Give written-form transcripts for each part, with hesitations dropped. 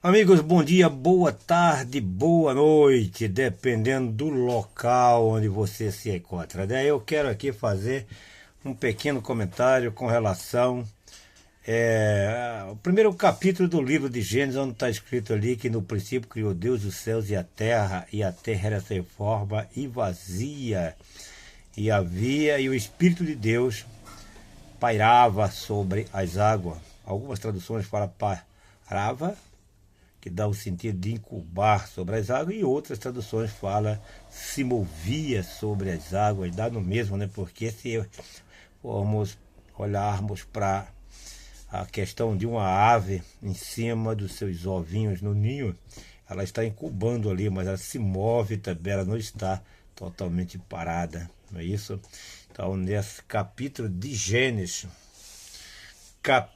Amigos, bom dia, boa tarde, boa noite, dependendo do local onde você se encontra, né? Eu quero aqui fazer um pequeno comentário com relação ao primeiro capítulo do livro de Gênesis, onde está escrito ali que no princípio criou Deus os céus e a terra era sem forma e vazia, e o Espírito de Deus pairava sobre as águas. Algumas traduções falam pairava, que dá o sentido de incubar sobre as águas, e outras traduções falam se movia sobre as águas, dá no mesmo, né? Porque se formos olharmos para a questão de uma ave em cima dos seus ovinhos no ninho, ela está incubando ali, mas ela se move também, ela não está totalmente parada, não é isso? Então, nesse capítulo de Gênesis, capítulo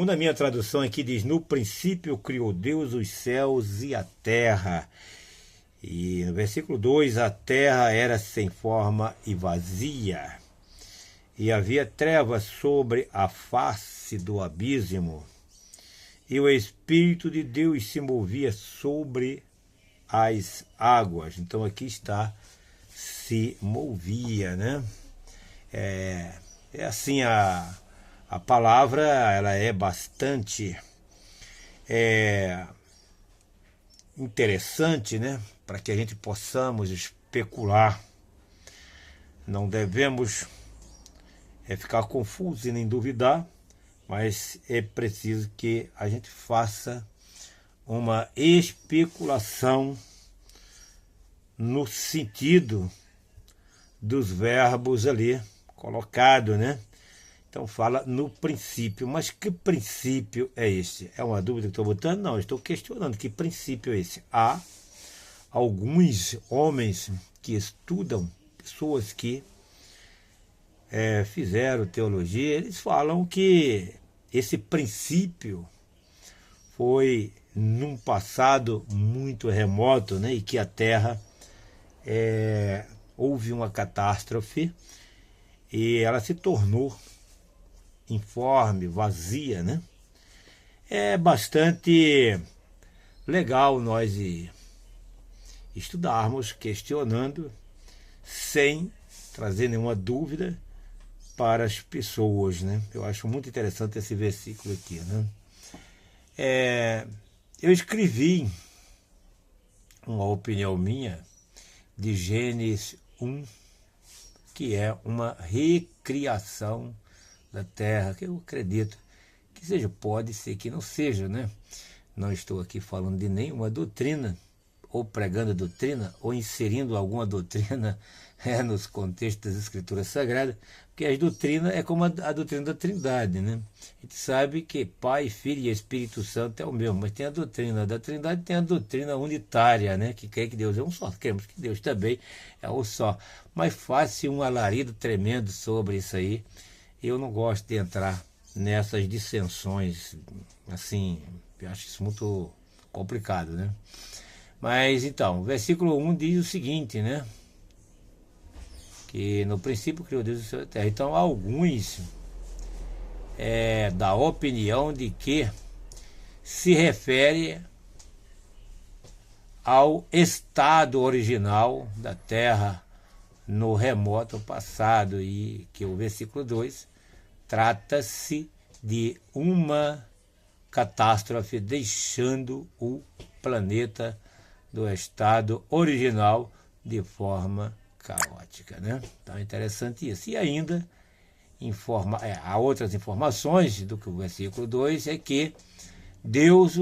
1, na minha tradução aqui diz: no princípio criou Deus os céus e a terra. E no versículo 2, a terra era sem forma e vazia, e havia trevas sobre a face do abismo, e o Espírito de Deus se movia sobre as águas. Então aqui está, se movia, né? É assim, a palavra ela é bastante interessante, né? Para que a gente possamos especular. Não devemos ficar confuso e nem duvidar, mas é preciso que a gente faça uma especulação no sentido dos verbos ali colocados, né? Então fala no princípio, mas que princípio é esse? É uma dúvida que estou botando? Não, estou questionando que princípio é esse. Há alguns homens que estudam, pessoas que fizeram teologia, eles falam que esse princípio foi num passado muito remoto, né? E que a Terra houve uma catástrofe e ela se tornou informe, vazia, né? É bastante legal nós estudarmos, questionando, sem trazer nenhuma dúvida para as pessoas, né? Eu acho muito interessante esse versículo aqui, né? Eu escrevi uma opinião minha de Gênesis 1, que é uma recriação da Terra, que eu acredito que seja, pode ser que não seja, né? Não estou aqui falando de nenhuma doutrina, ou pregando doutrina, ou inserindo alguma doutrina nos contextos das Escrituras Sagradas, porque as doutrinas é como a doutrina da Trindade, né? A gente sabe que Pai, Filho e Espírito Santo é o mesmo, mas tem a doutrina da Trindade, tem a doutrina unitária, né? Que crê que Deus é um só, cremos que Deus também é um só. Mas faz-se um alarido tremendo sobre isso aí. Eu não gosto de entrar nessas dissensões, assim, eu acho isso muito complicado, né? Mas então, o versículo 1 diz o seguinte, né? Que no princípio criou Deus o céu e a terra. Então, alguns da opinião de que se refere ao estado original da terra no remoto passado, e que o versículo 2 trata-se de uma catástrofe deixando o planeta do estado original de forma caótica, né? Então é interessante isso. E ainda há outras informações do que o versículo 2 é que Deus,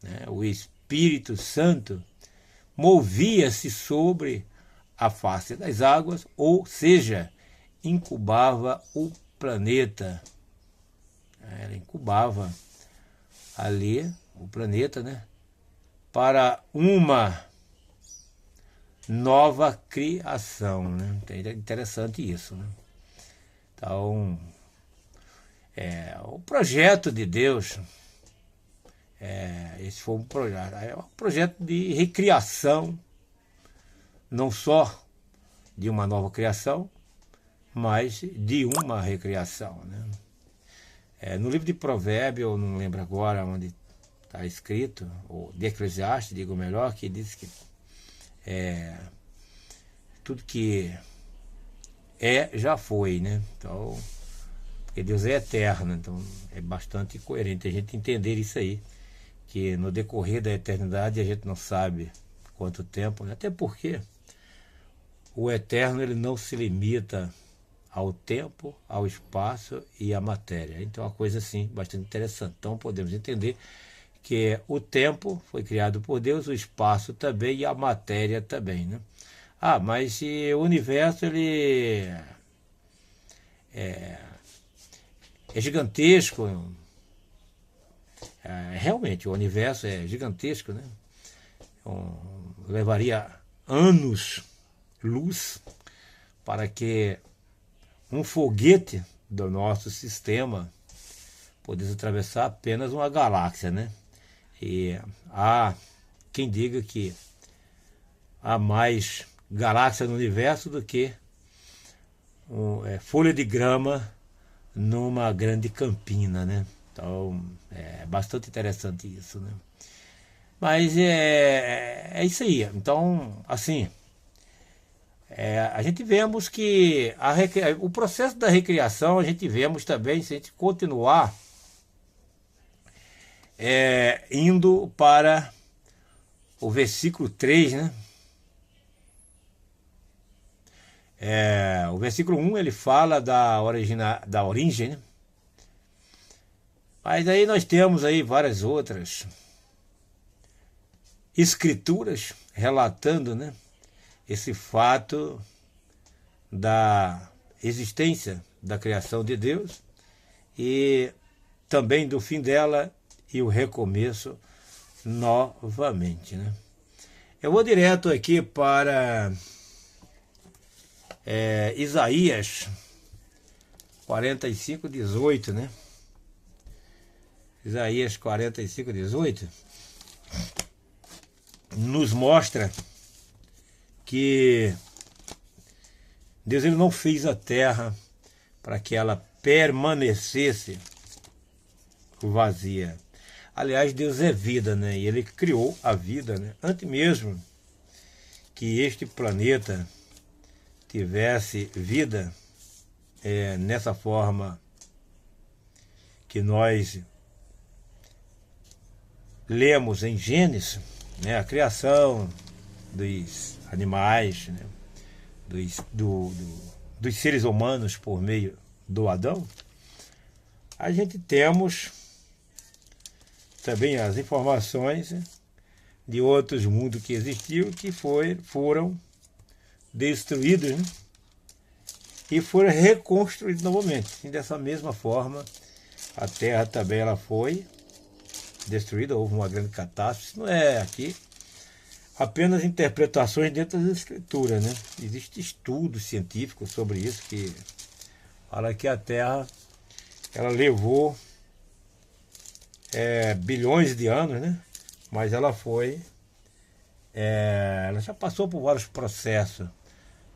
né, o Espírito Santo, movia-se sobre a face das águas, ou seja, incubava o planeta. Ela incubava ali o planeta, né, para uma nova criação, né? É interessante isso, né? Então, o projeto de Deus, esse foi um projeto de recriação, não só de uma nova criação, mas de uma recriação, né? No livro de Provérbios, eu não lembro agora onde está escrito, ou de Eclesiastes, digo melhor, que diz que tudo que já foi, né? Então, porque Deus é eterno, então é bastante coerente a gente entender isso aí, que no decorrer da eternidade a gente não sabe quanto tempo, né? Até porque o eterno ele não se limita ao tempo, ao espaço e à matéria. Então é uma coisa assim bastante interessante. Então podemos entender que o tempo foi criado por Deus, o espaço também e a matéria também, né? Mas se o universo ele é gigantesco, realmente o universo é gigantesco, né? Levaria anos-luz para que um foguete do nosso sistema pudesse atravessar apenas uma galáxia, né? E há quem diga que há mais galáxias no universo do que folha de grama numa grande campina, né? Então é bastante interessante isso, né? Mas é isso aí. Então, assim, a gente vemos que o processo da recriação, a gente vemos também, se a gente continuar indo para o versículo 3, né? O versículo 1 ele fala da origem, né? Mas aí nós temos aí várias outras escrituras relatando, né, esse fato da existência da criação de Deus e também do fim dela e o recomeço novamente, né? Eu vou direto aqui para Isaías 45:18, né? Isaías 45:18 nos mostra que Deus ele não fez a terra para que ela permanecesse vazia. Aliás, Deus é vida, né? E ele criou a vida, né? Antes mesmo que este planeta tivesse vida nessa forma que nós lemos em Gênesis, né? A criação dos animais, né? dos seres humanos por meio do Adão, a gente temos também as informações de outros mundos que existiam que foram destruídos, né? E foram reconstruídos novamente. E dessa mesma forma, a Terra também ela foi destruída, houve uma grande catástrofe. Isso não é aqui apenas interpretações dentro das escrituras, né? Existem estudos científicos sobre isso que fala que a Terra ela levou bilhões de anos, né? Mas ela ela já passou por vários processos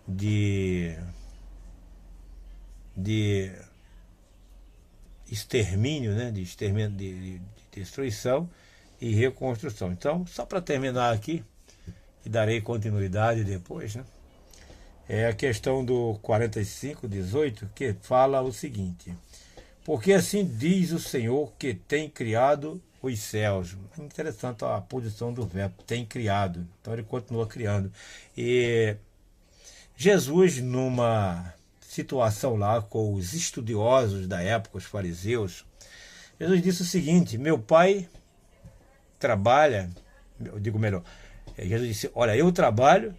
de extermínio, né? De destruição e reconstrução. Então, só para terminar aqui, e darei continuidade depois, né? É a questão do 45:18 que fala o seguinte: porque assim diz o Senhor que tem criado os céus. Interessante a posição do verbo, tem criado. Então ele continua criando. E Jesus, numa situação lá com os estudiosos da época, os fariseus, Jesus disse o seguinte: meu pai trabalha, eu digo melhor, Jesus disse, olha, eu trabalho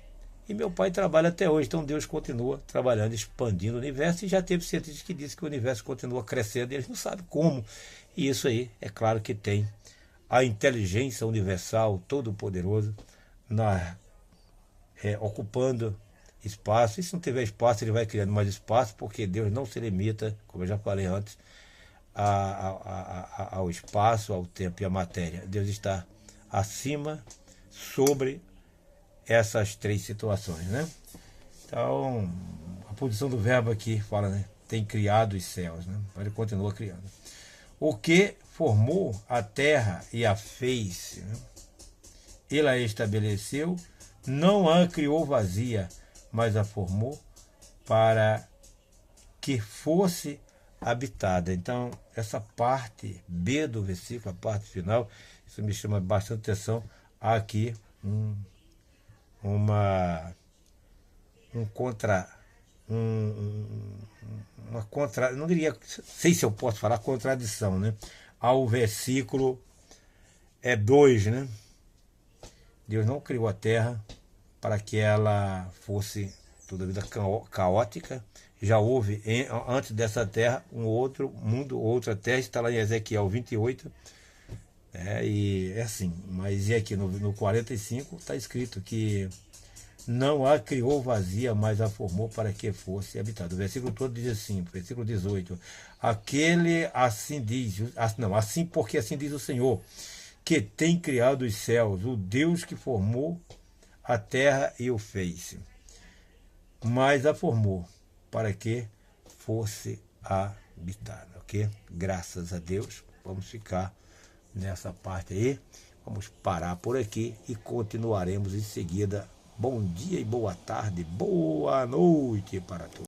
e meu pai trabalha até hoje. Então Deus continua trabalhando, expandindo o universo, e já teve cientistas que dizem que o universo continua crescendo e eles não sabem como. E isso aí, é claro que tem a inteligência universal, todo-poderoso, ocupando espaço. E se não tiver espaço, ele vai criando mais espaço, porque Deus não se limita, como eu já falei antes, ao espaço, ao tempo e à matéria. Deus está acima, sobre essas três situações, né? Então, a posição do verbo aqui fala, né? Tem criado os céus, né? Ele continua criando. O que formou a terra e a fez, né? Ele a estabeleceu, não a criou vazia, mas a formou para que fosse habitada. Então, essa parte B do versículo, a parte final, isso me chama bastante atenção. Há aqui um contra uma contra, não diria, sei se eu posso falar contradição, né? Ao versículo 2, né? Deus não criou a terra para que ela fosse toda a vida caótica. Já houve, antes dessa terra, um outro mundo, outra terra, está lá em Ezequiel 28, e é assim. Mas e aqui no 45 está escrito que não a criou vazia, mas a formou para que fosse habitada. O versículo todo diz assim, versículo 18, aquele assim diz, não, assim porque assim diz o Senhor, que tem criado os céus, o Deus que formou a terra e o fez, mas a formou para que fosse habitada, ok? Graças a Deus, vamos ficar nessa parte aí, vamos parar por aqui e continuaremos em seguida. Bom dia e boa tarde, boa noite para todos.